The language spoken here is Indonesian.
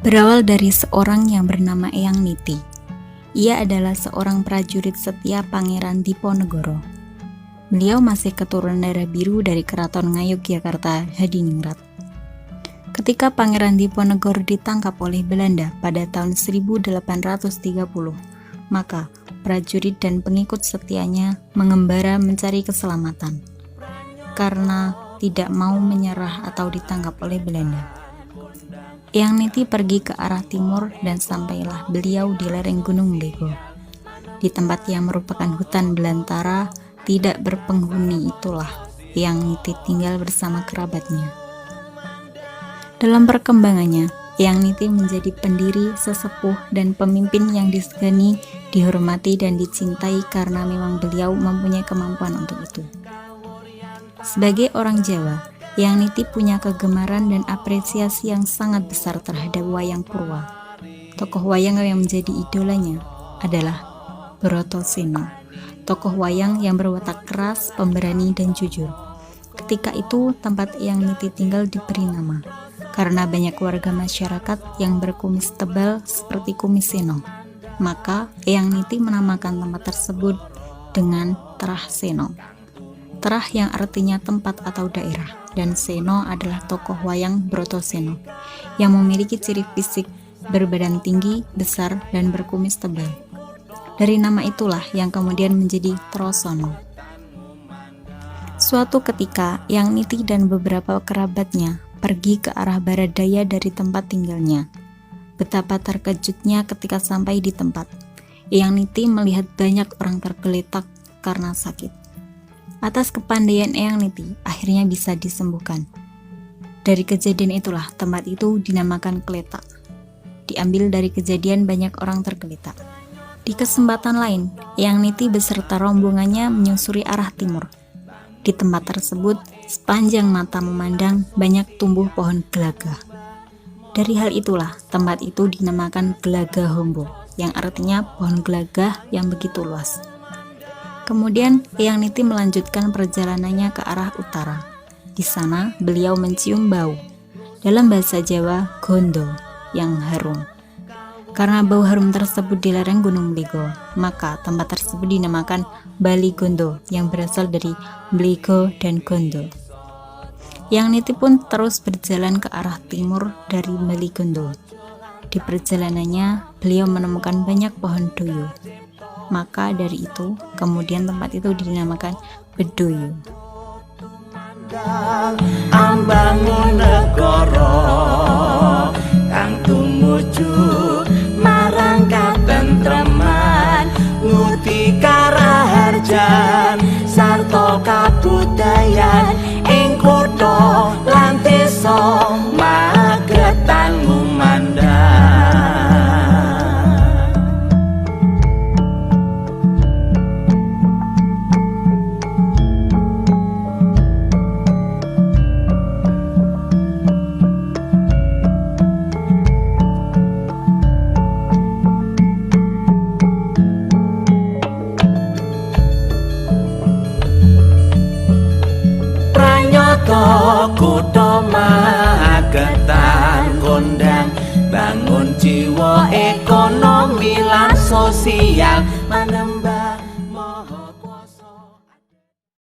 Berawal dari seorang yang bernama Eyang Niti. Ia adalah seorang prajurit setia Pangeran Diponegoro. Beliau masih keturunan darah biru dari Keraton Ngayogyakarta Hadiningrat. Ketika Pangeran Diponegoro ditangkap oleh Belanda pada tahun 1830, maka prajurit dan pengikut setianya mengembara mencari keselamatan karena tidak mau menyerah atau ditangkap oleh Belanda. Eyang Niti pergi ke arah timur dan sampailah beliau di lereng Gunung Lego. Di tempat yang merupakan hutan belantara tidak berpenghuni itulah Eyang Niti tinggal bersama kerabatnya. Dalam perkembangannya, Eyang Niti menjadi pendiri, sesepuh, dan pemimpin yang disegani, dihormati, dan dicintai karena memang beliau mempunyai kemampuan untuk itu. Sebagai orang Jawa, Eyang Niti punya kegemaran dan apresiasi yang sangat besar terhadap wayang purwa. Tokoh wayang yang menjadi idolanya adalah Brotoseno, tokoh wayang yang berwatak keras, pemberani, dan jujur. Ketika itu, tempat Eyang Niti tinggal diberi nama karena banyak warga masyarakat yang berkumis tebal seperti kumis Seno. Maka Eyang Niti menamakan tempat tersebut dengan Terah Seno. Terah yang artinya tempat atau daerah, dan Seno adalah tokoh wayang Brotoseno yang memiliki ciri fisik berbadan tinggi, besar, dan berkumis tebal. Dari nama itulah yang kemudian menjadi Trosono. Suatu ketika, Eyang Niti dan beberapa kerabatnya pergi ke arah barat daya dari tempat tinggalnya. Betapa terkejutnya ketika sampai di tempat. Eyang Niti melihat banyak orang tergeletak karena sakit. Atas kepandaian Eyang Niti, akhirnya bisa disembuhkan. Dari kejadian itulah tempat itu dinamakan Kletak. Diambil dari kejadian banyak orang tergeletak. Di kesempatan lain, Eyang Niti beserta rombongannya menyusuri arah timur. Di tempat tersebut, sepanjang mata memandang banyak tumbuh pohon gelagah. Dari hal itulah tempat itu dinamakan Gelagah Hombo, yang artinya pohon gelagah yang begitu luas. Kemudian Eyang Niti melanjutkan perjalanannya ke arah utara. Di sana beliau mencium bau, dalam bahasa Jawa gondo, yang harum. Karena bau harum tersebut di lereng Gunung Lego, maka tempat tersebut dinamakan Bali Gondo, yang berasal dari Blego dan Gondo. Eyang Niti pun terus berjalan ke arah timur dari Bali Gondo. Di perjalanannya beliau menemukan banyak pohon doyo. Maka dari itu, kemudian tempat itu dinamakan Bedoyo. Ambangun negara kang tumuju marang katentreman, mutikara harjan sarta kabudayan ing kutha lan desa Magetan Lumandang. Kutha Magetan kondang bangun jiwa ekonomi lan sosial